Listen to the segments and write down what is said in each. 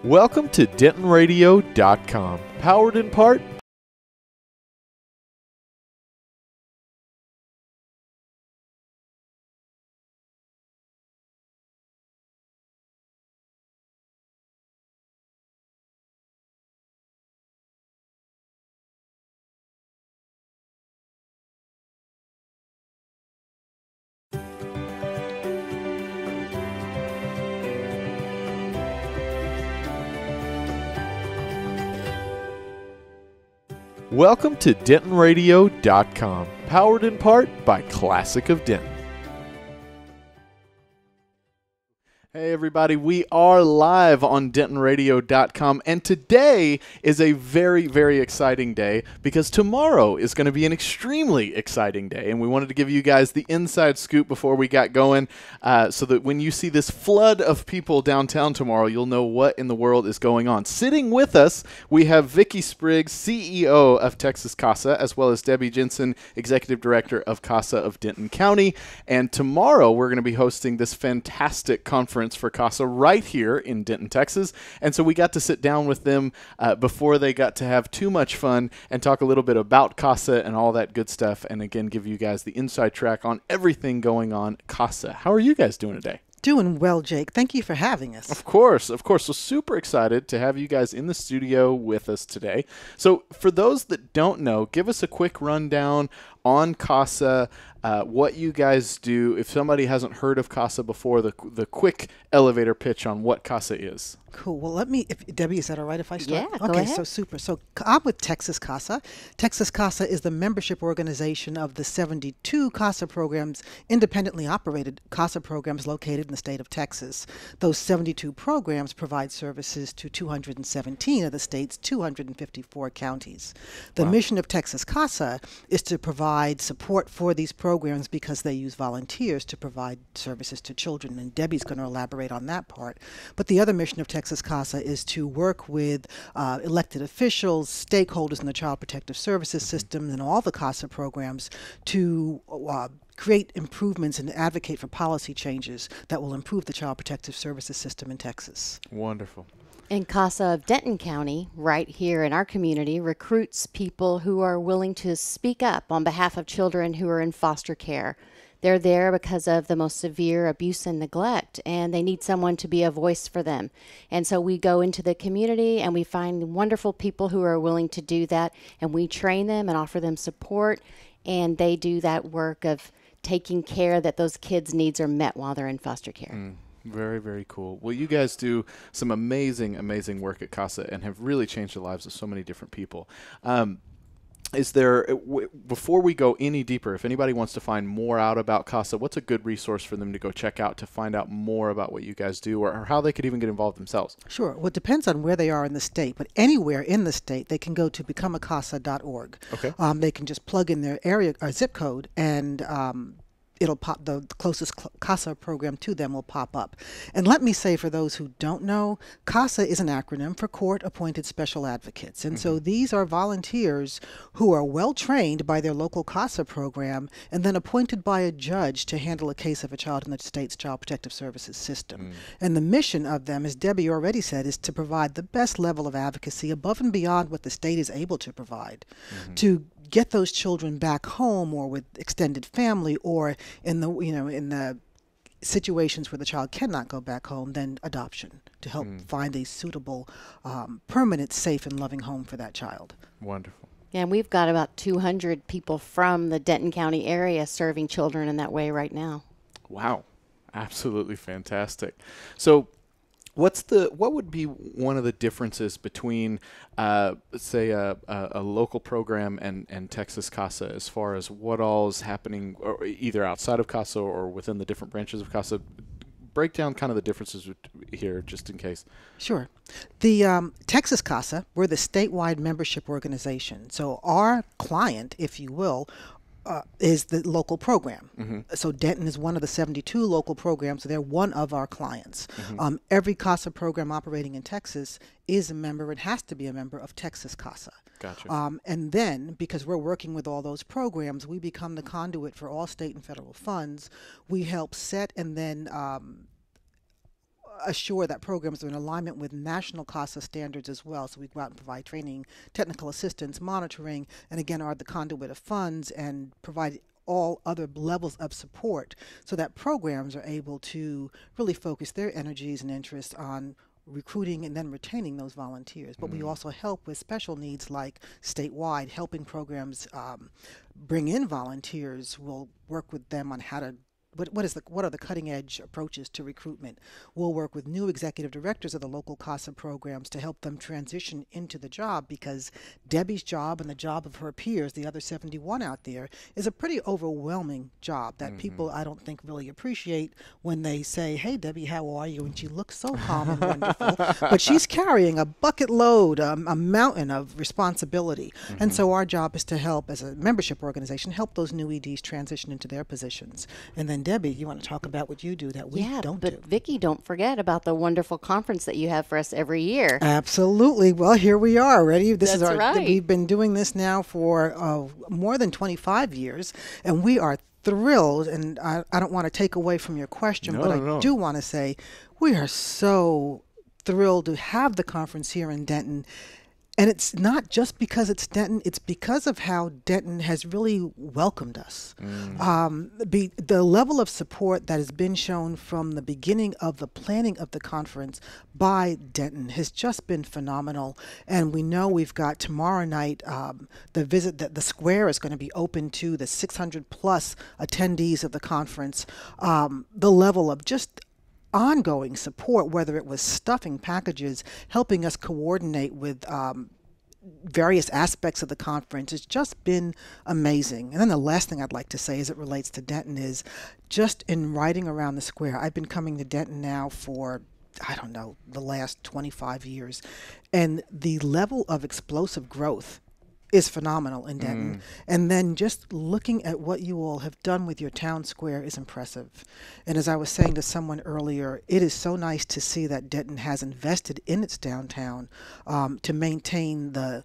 Welcome to DentonRadio.com, powered in part. Welcome to DentonRadio.com, powered in part by Classic of Denton. Hey everybody, we are live on DentonRadio.com, and today is a very, very exciting day because tomorrow is going to be an extremely exciting day, and we wanted to give you guys the inside scoop before we got going so that when you see this flood of people downtown tomorrow, you'll know what in the world is going on. Sitting with us, we have Vicki Spriggs, CEO of Texas CASA, as well as Debbie Jensen, Executive Director of CASA of Denton County, and tomorrow we're going to be hosting this fantastic conference for CASA right here in Denton, Texas. And so we got to sit down with them before they got to have too much fun and talk a little bit about CASA and all that good stuff. And again, give you guys the inside track on everything going on CASA. How are you guys doing today? Doing well, Jake. Thank you for having us. Of course, of course. So super excited to have you guys in the studio with us today. So for those that don't know, give us a quick rundown on CASA, what you guys do. If somebody hasn't heard of CASA before, the quick elevator pitch on what CASA is. Cool. Well, Debbie, is that all right if I start? Yeah, go okay, ahead. so super. So I'm with Texas CASA. Texas CASA is the membership organization of the 72 CASA programs, independently operated CASA programs located in the state of Texas. Those 72 programs provide services to 217 of the state's 254 counties. The mission of Texas CASA is to provide support for these programs because they use volunteers to provide services to children, and Debbie's going to elaborate on that part. But the other mission of Texas CASA is to work with elected officials, stakeholders in the Child Protective Services system and all the CASA programs to create improvements and advocate for policy changes that will improve the Child Protective Services system in Texas. Wonderful. And CASA of Denton County, right here in our community, recruits people who are willing to speak up on behalf of children who are in foster care. They're there because of the most severe abuse and neglect, and they need someone to be a voice for them. And so we go into the community and we find wonderful people who are willing to do that, and we train them and offer them support, and they do that work of taking care that those kids' needs are met while they're in foster care. Very, very cool. Well, you guys do some amazing, amazing work at CASA and have really changed the lives of so many different people. Is there, before we go any deeper, if anybody wants to find more out about CASA, what's a good resource for them to go check out to find out more about what you guys do or how they could even get involved themselves? Sure. Well, it depends on where they are in the state, but anywhere in the state, they can go to becomeacasa.org. Okay. They can just plug in their area or zip code and it'll pop, the closest CASA program to them will pop up. And let me say, for those who don't know, CASA is an acronym for Court Appointed Special Advocates. And so these are volunteers who are well trained by their local CASA program and then appointed by a judge to handle a case of a child in the state's Child Protective Services system. And the mission of them, as Debbie already said, is to provide the best level of advocacy above and beyond what the state is able to provide to get those children back home or with extended family, or in the situations where the child cannot go back home, then adoption to help find a suitable, permanent, safe, and loving home for that child. Wonderful. And we've got about 200 people from the Denton County area serving children in that way right now. Wow. Absolutely fantastic. So what would be one of the differences between, say, a local program and Texas CASA as far as what all is happening, or either outside of CASA or within the different branches of CASA? Break down kind of the differences here, just in case. Sure. The Texas CASA, we're the statewide membership organization. So our client, if you will, is the local program. So Denton is one of the 72 local programs, so they're one of our clients. Every CASA program operating in Texas is a member and has to be a member of Texas CASA. Gotcha. And then, because we're working with all those programs, we become the conduit for all state and federal funds. We help set and then assure that programs are in alignment with national CASA standards as well. So we go out and provide training, technical assistance, monitoring, and again are the conduit of funds and provide all other levels of support so that programs are able to really focus their energies and interests on recruiting and then retaining those volunteers. But we also help with special needs like statewide, helping programs bring in volunteers. We'll work with them on how to what are the cutting edge approaches to recruitment. We'll work with new executive directors of the local CASA programs to help them transition into the job, because Debbie's job and the job of her peers, the other 71 out there, is a pretty overwhelming job that people I don't think really appreciate when they say, "Hey Debbie, how are you?" and she looks so calm and wonderful, but she's carrying a bucket load, a mountain of responsibility. And so our job is to help, as a membership organization, help those new EDs transition into their positions. And then Debbie, you want to talk about what you do that we don't do. But Vicki, don't forget about the wonderful conference that you have for us every year. Absolutely. Well, here we are. Ready? That's right. We've been doing this now for more than 25 years, and we are thrilled. And I don't want to take away from your question, but I do want to say we are so thrilled to have the conference here in Denton. And it's not just because it's Denton, it's because of how Denton has really welcomed us. The level of support that has been shown from the beginning of the planning of the conference by Denton has just been phenomenal. And we know we've got tomorrow night, the square is going to be open to the 600 plus attendees of the conference. The level of just ongoing support, whether it was stuffing packages, helping us coordinate with various aspects of the conference, has just been amazing. And then the last thing I'd like to say as it relates to Denton is just in riding around the square. I've been coming to Denton now for, I don't know, the last 25 years. And the level of explosive growth is phenomenal in Denton. And then just looking at what you all have done with your town square is impressive. And as I was saying to someone earlier, it is so nice to see that Denton has invested in its downtown to maintain the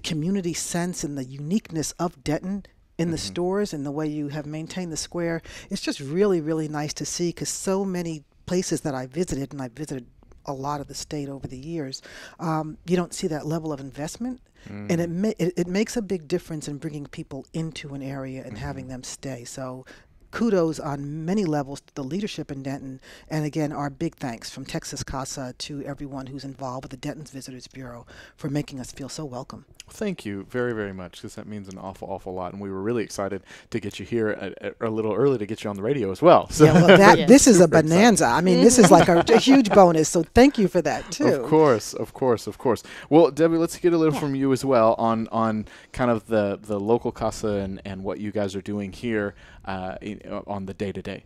community sense and the uniqueness of Denton in the stores and the way you have maintained the square. It's just really, really nice to see, because so many places that I visited, and I visited a lot of the state over the years, you don't see that level of investment. And it makes a big difference in bringing people into an area and having them stay. So kudos on many levels to the leadership in Denton. And again, our big thanks from Texas CASA to everyone who's involved with the Denton's Visitors Bureau for making us feel so welcome. Thank you very, very much, because that means an awful, awful lot. And we were really excited to get you here a little early to get you on the radio as well. So yeah, well, this is a bonanza. I mean, this is like a huge bonus. So thank you for that, too. Of course, of course, of course. Well, Debbie, let's get a little from you as well on kind of the local CASA and what you guys are doing here on the day-to-day.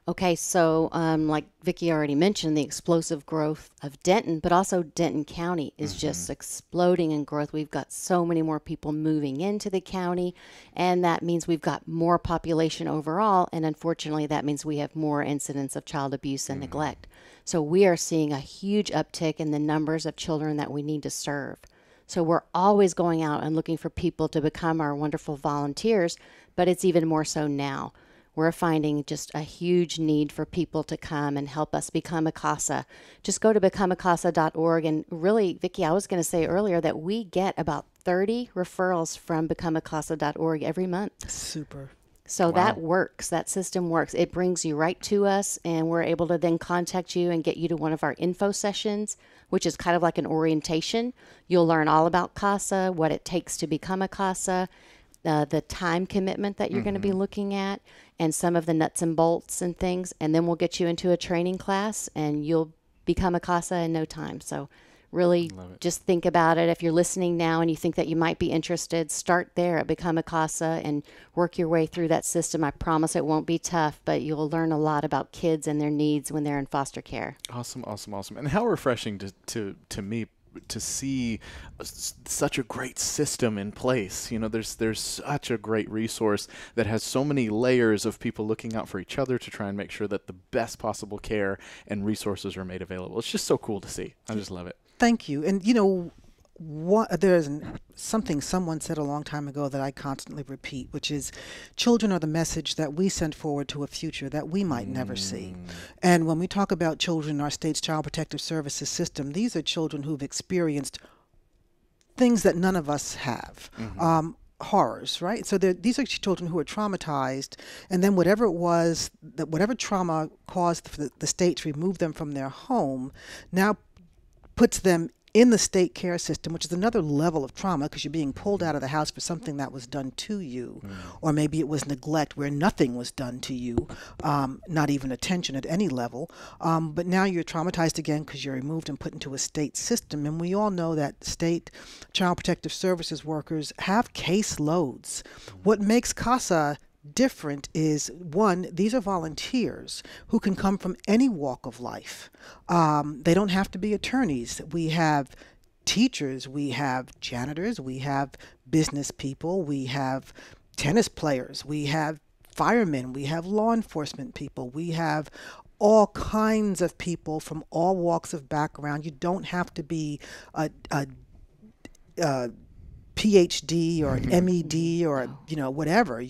Okay, so like Vicki already mentioned, the explosive growth of Denton, but also Denton County is just exploding in growth. We've got so many more people moving into the county, and that means we've got more population overall, and unfortunately that means we have more incidents of child abuse and neglect. So we are seeing a huge uptick in the numbers of children that we need to serve. So we're always going out and looking for people to become our wonderful volunteers, but it's even more so now. We're finding just a huge need for people to come and help us become a CASA. Just go to becomeacasa.org. And really, Vicki, I was going to say earlier that we get about 30 referrals from becomeacasa.org every month. Super. So that works. That system works. It brings you right to us, and we're able to then contact you and get you to one of our info sessions, which is kind of like an orientation. You'll learn all about CASA, what it takes to become a CASA, the time commitment that you're going to be looking at, and some of the nuts and bolts and things. And then we'll get you into a training class, and you'll become a CASA in no time. So really just think about it. If you're listening now and you think that you might be interested, start there at Become a CASA and work your way through that system. I promise it won't be tough, but you'll learn a lot about kids and their needs when they're in foster care. Awesome, awesome, awesome. And how refreshing to me to see such a great system in place. You know, there's such a great resource that has so many layers of people looking out for each other to try and make sure that the best possible care and resources are made available. It's just so cool to see. I just love it. Thank you. And, you know, There's something someone said a long time ago that I constantly repeat, which is children are the message that we send forward to a future that we might never see. And when we talk about children in our state's Child Protective Services system, these are children who've experienced things that none of us have. Horrors, right? So these are children who are traumatized, and then whatever it was, whatever trauma caused the state to remove them from their home, now puts them in the state care system, which is another level of trauma because you're being pulled out of the house for something that was done to you, or maybe it was neglect where nothing was done to you, not even attention at any level. But now you're traumatized again because you're removed and put into a state system. And we all know that state child protective services workers have case loads. What makes CASA different is, one, these are volunteers who can come from any walk of life. They don't have to be attorneys. We have teachers, we have janitors, we have business people, we have tennis players, we have firemen, we have law enforcement people, we have all kinds of people from all walks of background. You don't have to be a PhD or an MED or whatever.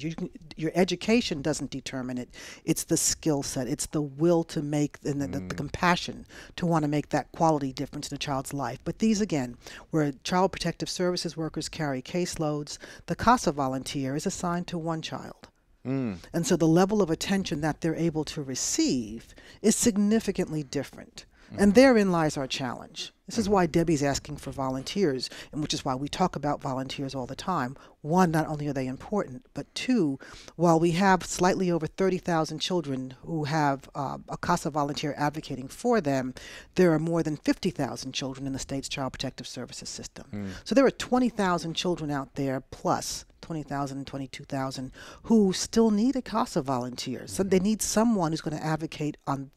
Your education doesn't determine it. It's the skill set. It's the will to make and the compassion to want to make that quality difference in a child's life. But these, again, where child protective services workers carry caseloads, the CASA volunteer is assigned to one child. And so the level of attention that they're able to receive is significantly different. And therein lies our challenge. This is why Debbie's asking for volunteers, and which is why we talk about volunteers all the time. One, not only are they important, but two, while we have slightly over 30,000 children who have a CASA volunteer advocating for them, there are more than 50,000 children in the state's Child Protective Services system. So there are 20,000 children out there, plus 20,000 and 22,000, who still need a CASA volunteer. So they need someone who's going to advocate on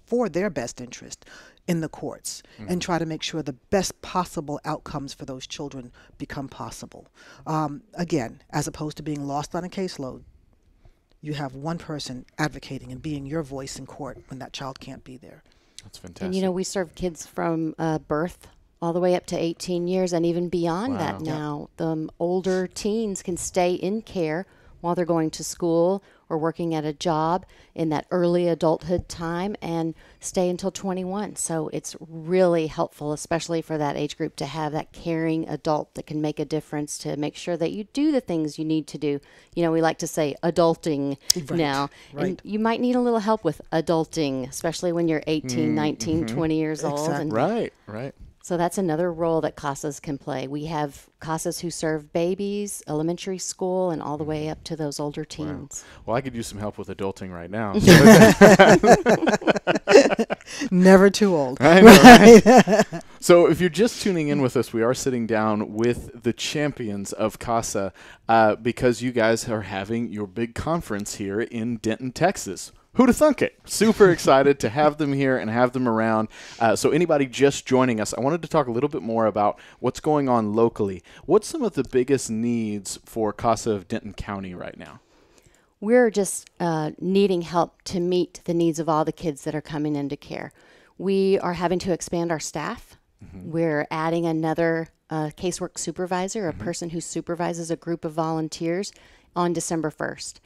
for their best interest in the courts and try to make sure the best possible outcomes for those children become possible. Again, as opposed to being lost on a caseload, you have one person advocating and being your voice in court when that child can't be there. That's fantastic. And we serve kids from birth all the way up to 18 years and even beyond that now. The older teens can stay in care while they're going to school or working at a job in that early adulthood time and stay until 21. So it's really helpful, especially for that age group, to have that caring adult that can make a difference to make sure that you do the things you need to do. We like to say adulting now. Right. And you might need a little help with adulting, especially when you're 18, 19, 20 years old. Exactly. And Right. so that's another role that CASAs can play. We have CASAs who serve babies, elementary school, and all the way up to those older teens. Well, I could use some help with adulting right now. Never too old. I know, right? So if you're just tuning in with us, we are sitting down with the champions of CASA because you guys are having your big conference here in Denton, Texas. Who'd have thunk it? Super excited to have them here and have them around. So anybody just joining us, I wanted to talk a little bit more about what's going on locally. What's some of the biggest needs for CASA of Denton County right now? We're just needing help to meet the needs of all the kids that are coming into care. We are having to expand our staff. We're adding another casework supervisor, a person who supervises a group of volunteers on December 1st.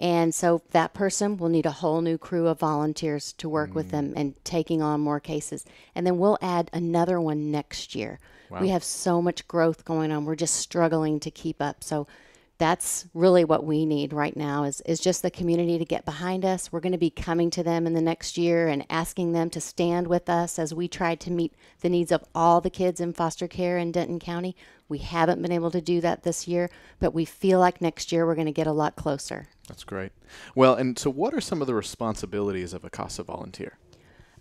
And so that person will need a whole new crew of volunteers to work with them and taking on more cases. And then we'll add another one next year. Wow. We have so much growth going on. We're just struggling to keep up. So that's really what we need right now is just the community to get behind us. We're going to be coming to them in the next year and asking them to stand with us as we try to meet the needs of all the kids in foster care in Denton County. We haven't been able to do that this year, but we feel like next year we're going to get a lot closer. That's great. Well, and so what are some of the responsibilities of a CASA volunteer?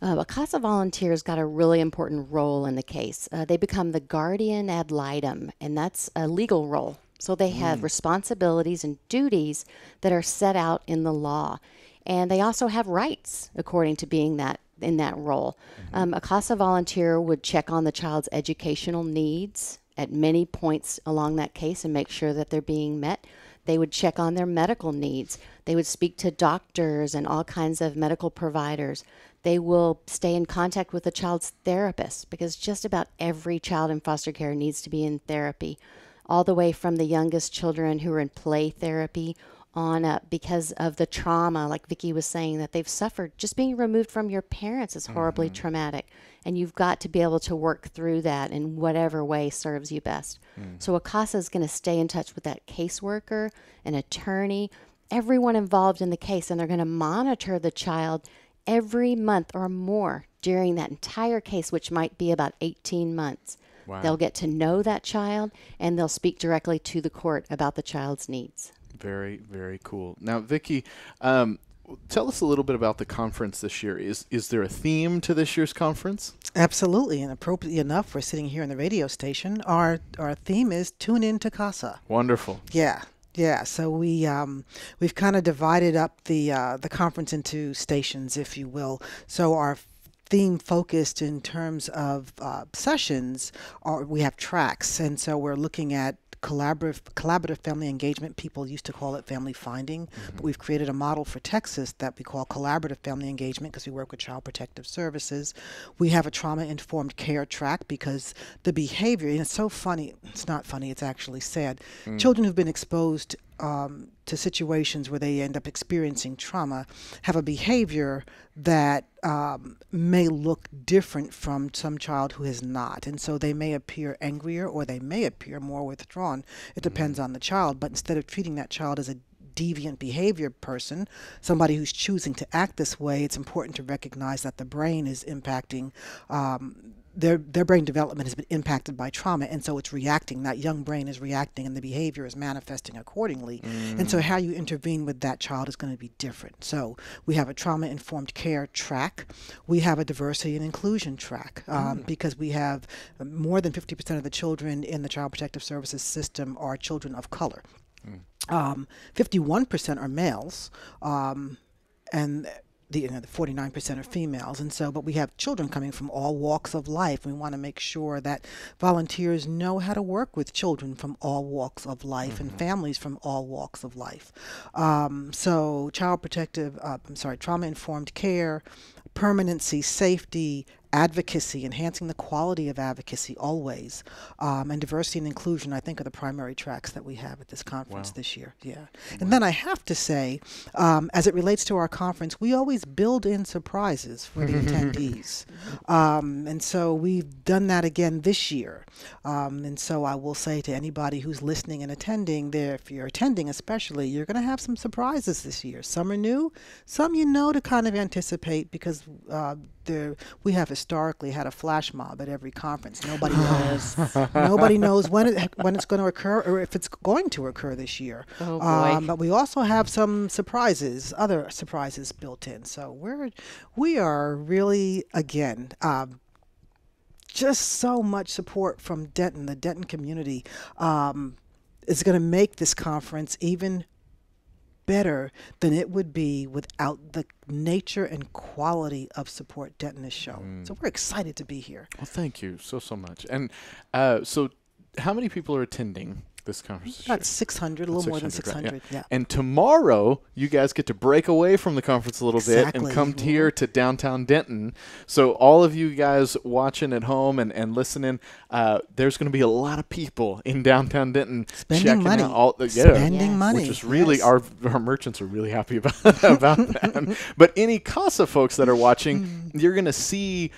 A CASA volunteer's got a really important role in the case. They become the guardian ad litem, and that's a legal role. So they have responsibilities and duties that are set out in the law. And they also have rights according to being in that role. A CASA volunteer would check on the child's educational needs at many points along that case and make sure that they're being met. They would check on their medical needs. They would speak to doctors and all kinds of medical providers. They will stay in contact with the child's therapist, because just about every child in foster care needs to be in therapy, all the way from the youngest children who are in play therapy on up because of the trauma, like Vicki was saying, that they've suffered. Just being removed from your parents is horribly traumatic, and you've got to be able to work through that in whatever way serves you best. So a CASA is going to stay in touch with that caseworker, an attorney, everyone involved in the case, and they're going to monitor the child every month or more during that entire case, which might be about 18 months. Wow. They'll get to know that child, and they'll speak directly to the court about the child's needs. Very, very cool. Now, Vicki, tell us a little bit about the conference this year. Is there a theme to this year's conference? Absolutely, and appropriately enough, we're sitting here in the radio station. Our theme is Tune In to CASA. Wonderful. Yeah. Yeah, so we've kind of divided up the conference into stations, if you will. So our theme focused in terms of sessions we have tracks, and so we're looking at collaborative family engagement. People used to call it family finding, but we've created a model for Texas that we call collaborative family engagement because we work with Child Protective Services. We have a trauma-informed care track because the behavior, and it's so funny, it's not funny, it's actually sad. Children who've been exposed to situations where they end up experiencing trauma have a behavior that may look different from some child who has not. And so they may appear angrier or they may appear more withdrawn. It depends on the child. But instead of treating that child as a deviant behavior person, somebody who's choosing to act this way, it's important to recognize that the brain is impacting their brain development has been impacted by trauma, and so it's reacting. That young brain is reacting, and the behavior is manifesting accordingly. And so how you intervene with that child is going to be different. So we have a trauma-informed care track. We have a diversity and inclusion track because we have more than 50% of the children in the Child Protective Services system are children of color. 51% are males, and the 49% are females, and so, but we have children coming from all walks of life. We want to make sure that volunteers know how to work with children from all walks of life and families from all walks of life. So trauma-informed care, permanency, safety, advocacy, enhancing the quality of advocacy always, and diversity and inclusion, I think, are the primary tracks that we have at this conference this year. Yeah. And then I have to say, as it relates to our conference, we always build in surprises for the attendees. And so we've done that again this year. And so I will say to anybody who's listening and attending there, if you're attending especially, you're going to have some surprises this year. Some are new, some you know to kind of anticipate because we have historically had a flash mob at every conference. Nobody knows when it's going to occur or if it's going to occur this year. Oh boy. But we also have some surprises, other surprises built in. So we are really, again, just so much support from Denton. The Denton community is going to make this conference even better than it would be without the nature and quality of support Denton has shown. So we're excited to be here. Well, thank you so much. And so how many people are attending this conference this year? About 600, a little more than 600. Right? Yeah. And tomorrow, you guys get to break away from the conference a little bit and come here to downtown Denton. So all of you guys watching at home and listening, there's going to be a lot of people in downtown Denton spending money. Spending money, which is really our merchants are really happy about that. But any CASA folks that are watching, you're going to see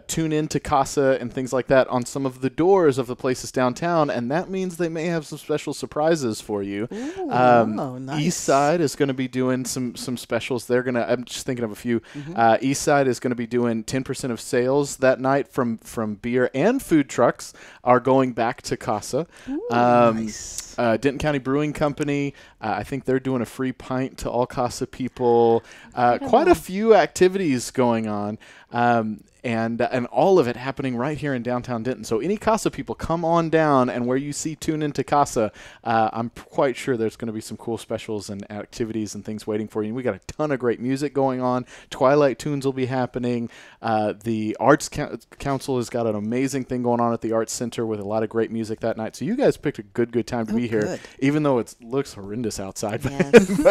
tune in to CASA and things like that on some of the doors of the places downtown, and that means they may have some special surprises for you. Ooh, nice. East Side is going to be doing some specials. They're going to, I'm just thinking of a few. East Side is going to be doing 10% of sales that night from beer and food trucks are going back to CASA. Ooh, nice. Denton County Brewing Company, I think they're doing a free pint to all CASA people. Quite a few activities going on. and all of it happening right here in downtown Denton. So any CASA people, come on down, and where you see Tune Into CASA, I'm quite sure there's going to be some cool specials and activities and things waiting for you. And we got a ton of great music going on. Twilight Tunes will be happening. The Arts Council has got an amazing thing going on at the Arts Center with a lot of great music that night. So you guys picked a good time to be here, even though it looks horrendous outside. Yes.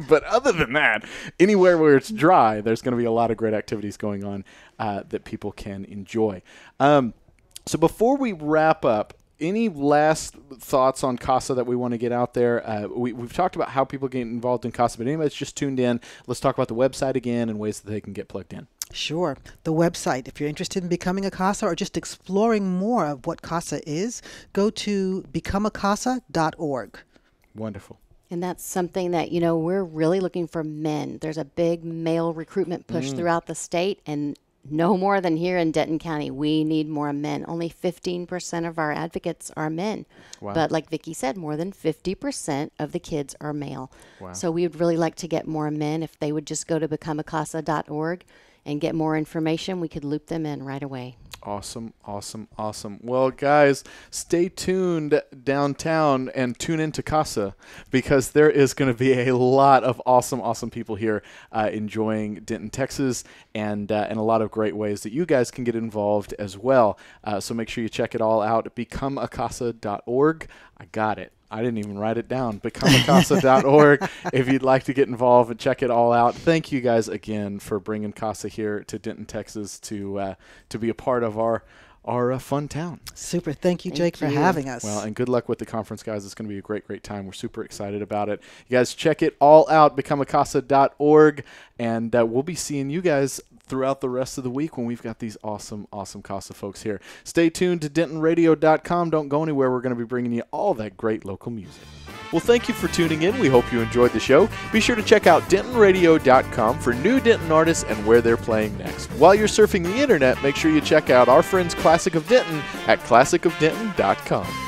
but other than that, anywhere where it's dry, there's going to be a lot of great activities going on that people can enjoy. So before we wrap up, any last thoughts on CASA that we want to get out there? We've talked about how people get involved in CASA, but anybody that's just tuned in, let's talk about the website again and ways that they can get plugged in. Sure. The website, if you're interested in becoming a CASA or just exploring more of what CASA is, go to becomeacasa.org. Wonderful. And that's something that, we're really looking for men. There's a big male recruitment push throughout the state, and no more than here in Denton County. We need more men. Only 15% of our advocates are men. Wow. But like Vicki said, more than 50% of the kids are male. Wow. So we would really like to get more men. If they would just go to becomeacasa.org and get more information, we could loop them in right away. Awesome. Well, guys, stay tuned downtown and tune into CASA, because there is going to be a lot of awesome people here enjoying Denton, Texas, and a lot of great ways that you guys can get involved as well. So make sure you check it all out at becomeacasa.org. I got it. I didn't even write it down. Becomeacasa.org if you'd like to get involved and check it all out. Thank you guys again for bringing CASA here to Denton, Texas to be a part of our fun town. Super. Thank you, Jake, for having us. Well, and good luck with the conference, guys. It's going to be a great time. We're super excited about it. You guys check it all out, becomeacasa.org, and we'll be seeing you guys throughout the rest of the week when we've got these awesome CASA folks here. Stay tuned to DentonRadio.com. Don't go anywhere. We're going to be bringing you all that great local music. Well, thank you for tuning in. We hope you enjoyed the show. Be sure to check out DentonRadio.com for new Denton artists and where they're playing next. While you're surfing the internet, make sure you check out our friends Classic of Denton at ClassicofDenton.com.